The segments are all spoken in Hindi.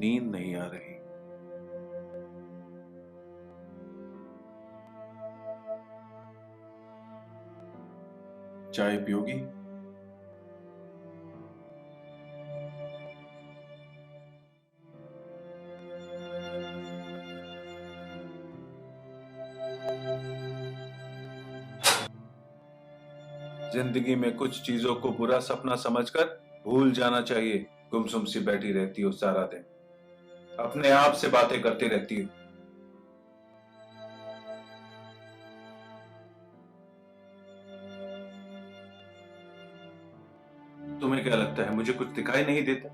नींद नहीं आ रही। चाय पियोगी? जिंदगी में कुछ चीजों को बुरा सपना समझकर भूल जाना चाहिए। गुमसुम सी बैठी रहती हो सारा दिन, अपने आप से बातें करती रहती हो। तुम्हें क्या लगता है मुझे कुछ दिखाई नहीं देता?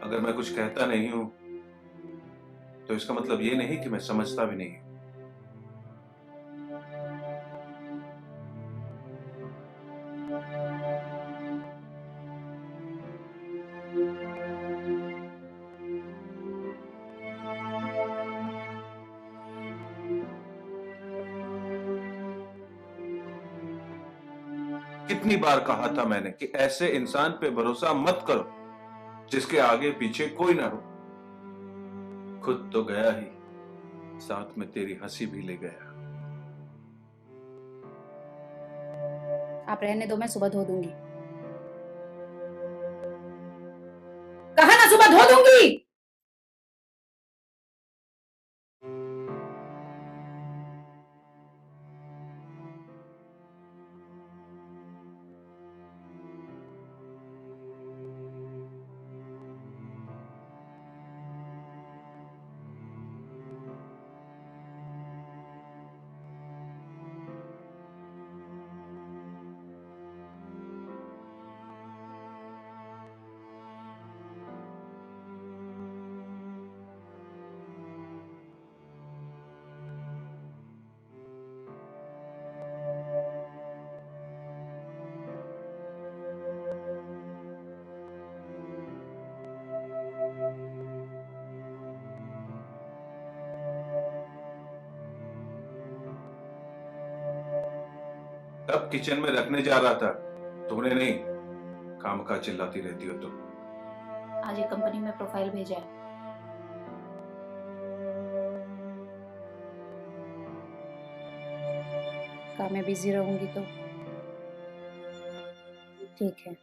अगर मैं कुछ कहता नहीं हूं तो इसका मतलब ये नहीं कि मैं समझता भी नहीं हूं। कितनी बार कहा था मैंने कि ऐसे इंसान पे भरोसा मत करो जिसके आगे पीछे कोई ना हो। खुद तो गया ही, साथ में तेरी हंसी भी ले गया। आप रहने दो, मैं सुबह धो दूंगी। कहा ना सुबह धो दूंगी। तब किचन में रखने जा रहा था, तुमने नहीं। खामखा चिल्लाती रहती हो तुम। आज एक कंपनी में प्रोफाइल भेजा है। काम में बिजी रहूंगी तो ठीक है।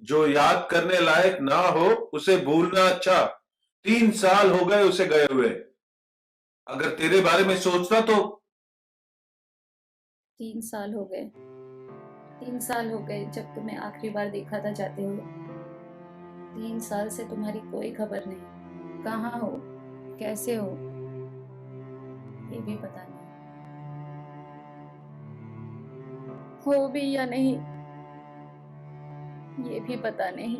जो याद करने लायक ना हो उसे भूलना अच्छा। 3 साल हो गए उसे गए हुए। अगर तेरे बारे में सोचता तो 3 साल हो गए। 3 साल हो गए जब तुम्हें आखिरी बार देखा था जाते हुए। 3 साल से तुम्हारी कोई खबर नहीं। कहाँ हो, कैसे हो, ये भी पता नहीं। हो भी या नहीं, ये भी पता नहीं।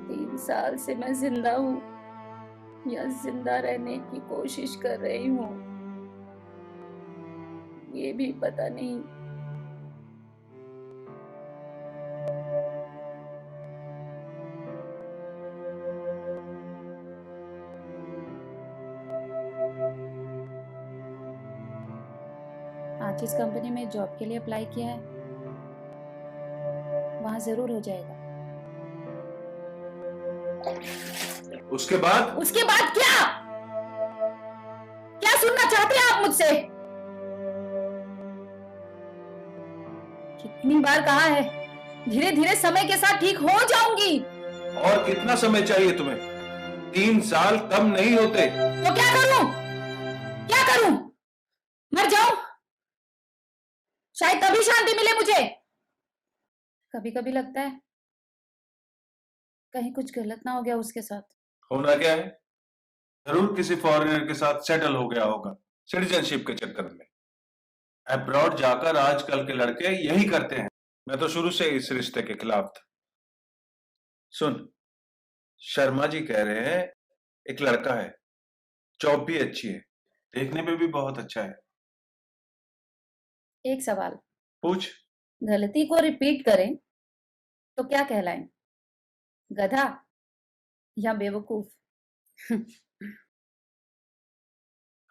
3 साल से मैं जिंदा हूँ या जिंदा रहने की कोशिश कर रही हूँ, ये भी पता नहीं। आज जिस कंपनी में जॉब के लिए अप्लाई किया है वहां जरूर हो जाएगा। उसके बाद क्या? क्या सुनना चाहते हैं आप मुझसे? कितनी बार कहा है, धीरे धीरे समय के साथ ठीक हो जाऊंगी। और कितना समय चाहिए तुम्हें? 3 साल कम नहीं होते। तो क्या करूं? क्या करूं? मर जाऊं? शायद तभी शांति मिले मुझे। कभी कभी लगता है कहीं कुछ गलत ना हो गया उसके साथ। होना क्या है? जरूर किसी फॉरेनर के साथ सेटल हो गया होगा, सिटीजनशिप के चक्कर में। अब्रॉड जाकर आजकल के लड़के यही करते हैं। मैं तो शुरू से इस रिश्ते के खिलाफ था। सुन, शर्मा जी कह रहे हैं एक लड़का है, जॉब भी अच्छी है, देखने में भी बहुत अच्छा है। एक सवाल, पूछ। गलती को रिपीट करें तो क्या कहलाएं? गधा या बेवकूफ?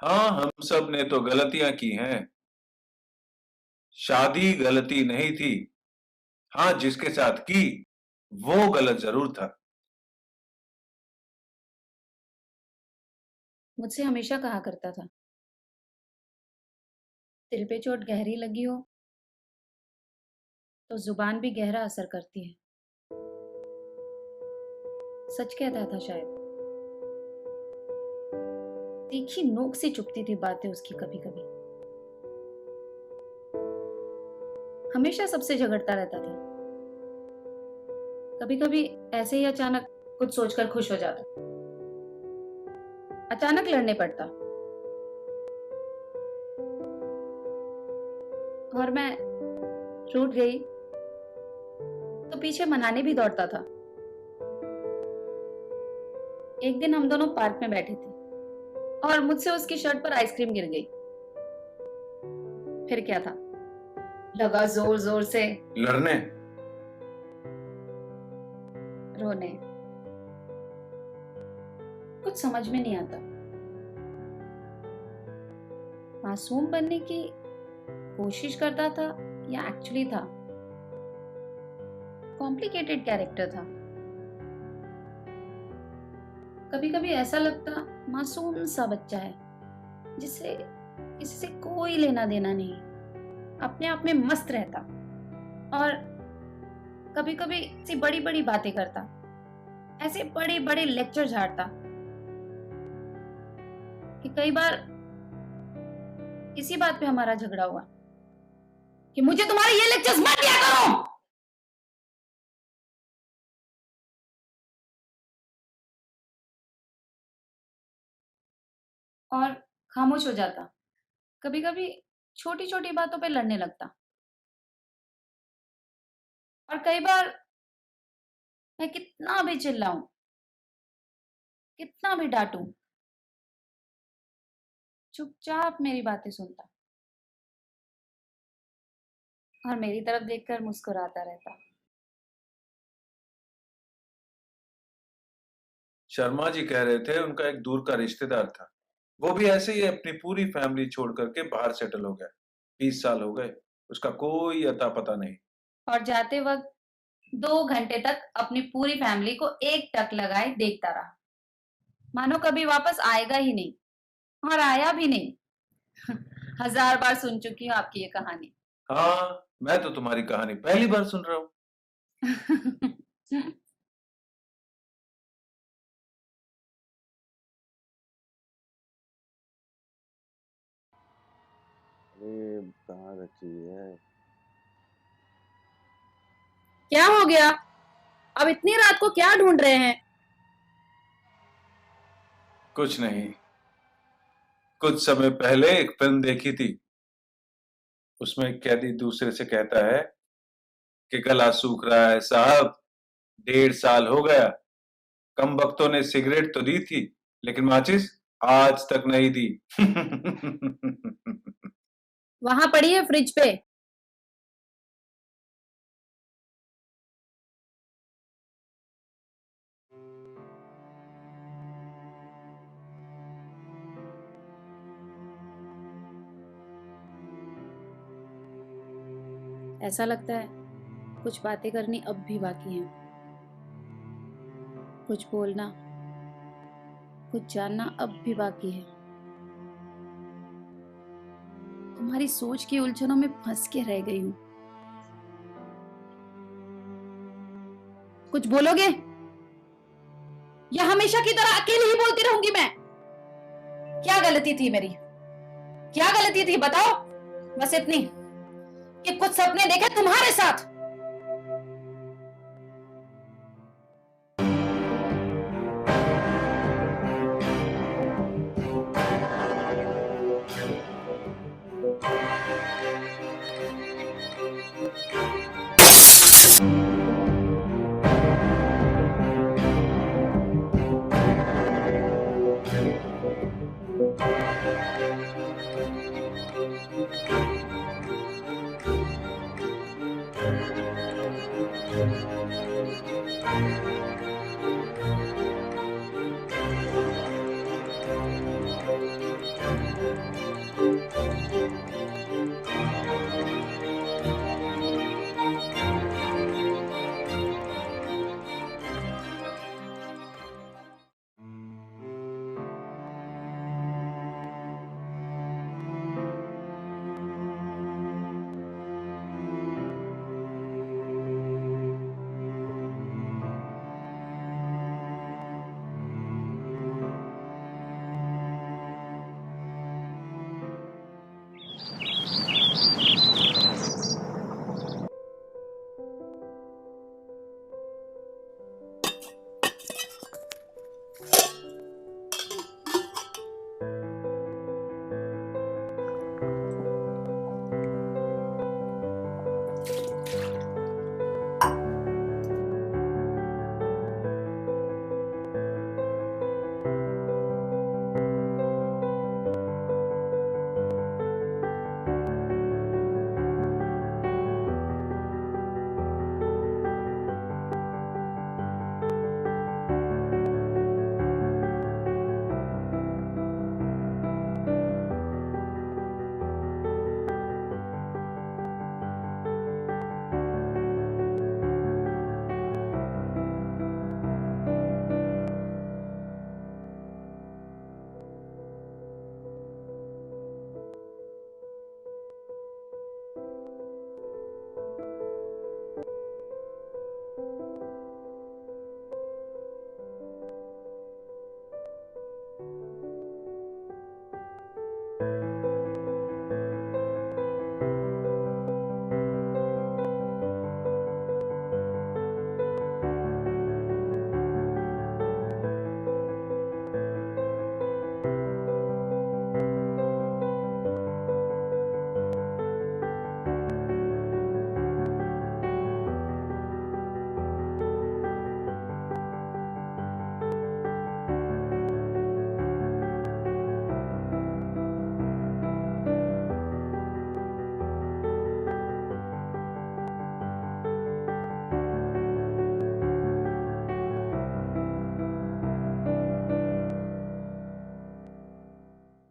हाँ, हम सब ने तो गलतियां की हैं। शादी गलती नहीं थी। हाँ, जिसके साथ की वो गलत जरूर था। मुझसे हमेशा कहा करता था, दिल पे चोट गहरी लगी हो तो जुबान भी गहरा असर करती है। सच कहता था शायद। तीखी नोक से चुभती थी बातें उसकी कभी कभी। हमेशा सबसे झगड़ता रहता था। कभी कभी ऐसे ही अचानक कुछ सोचकर खुश हो जाता, अचानक लड़ने पड़ता और मैं रूठ गई तो पीछे मनाने भी दौड़ता था। एक दिन हम दोनों पार्क में बैठे थे और मुझसे उसकी शर्ट पर आइसक्रीम गिर गई। फिर क्या था, लगा जोर जोर से लड़ने। रोने। कुछ समझ में नहीं आता। मासूम बनने की कोशिश करता था या एक्चुअली था? कॉम्प्लिकेटेड कैरेक्टर था। कभी कभी ऐसा लगता मासूम सा बच्चा है जिसे किसी से कोई लेना देना नहीं, अपने आप में मस्त रहता और कभी कभी ऐसी बड़ी बड़ी बातें करता, ऐसे बड़े बड़े लेक्चर झाड़ता कि कई बार इसी बात पे हमारा झगड़ा हुआ कि मुझे तुम्हारे ये लेक्चर्स मत दिया करो। और खामोश हो जाता। कभी कभी छोटी छोटी बातों पे लड़ने लगता और कई बार मैं कितना भी चिल्लाऊं, कितना भी डांटूं, चुपचाप मेरी बातें सुनता और मेरी तरफ देखकर मुस्कुराता रहता। शर्मा जी कह रहे थे उनका एक दूर का रिश्तेदार था, वो भी ऐसे ही अपनी पूरी फैमिली छोड़ करके बाहर सेटल हो गया। 20 साल हो गए, उसका कोई अता पता नहीं। और जाते वक्त 2 घंटे तक अपनी पूरी फैमिली को एक टक लगाए देखता रहा, मानो कभी वापस आएगा ही नहीं। और आया भी नहीं। 1000 बार सुन चुकी हूँ आपकी ये कहानी। हाँ, मैं तो तुम्हारी कहानी पहली बार सुन रहा हूँ। अरे कहाँ रखी है? क्या हो गया? अब इतनी रात को क्या ढूंढ रहे हैं? कुछ नहीं, कुछ समय पहले एक फिल्म देखी थी, उसमें एक कैदी दूसरे से कहता है कि गला सूख रहा है साहब, 1.5 साल हो गया। कम वक्तों ने सिगरेट तो दी थी, लेकिन माचिस आज तक नहीं दी। वहां पड़ी है फ्रिज पे। ऐसा लगता है कुछ बातें करनी अब भी बाकी हैं, कुछ बोलना, कुछ जानना अब भी बाकी है। तुम्हारी सोच की उलझनों में फंस के रह गई हूं। कुछ बोलोगे या हमेशा की तरह अकेले ही बोलती रहूंगी मैं? क्या गलती थी मेरी? क्या गलती थी बताओ? बस इतनी कि कुछ सपने देखे तुम्हारे साथ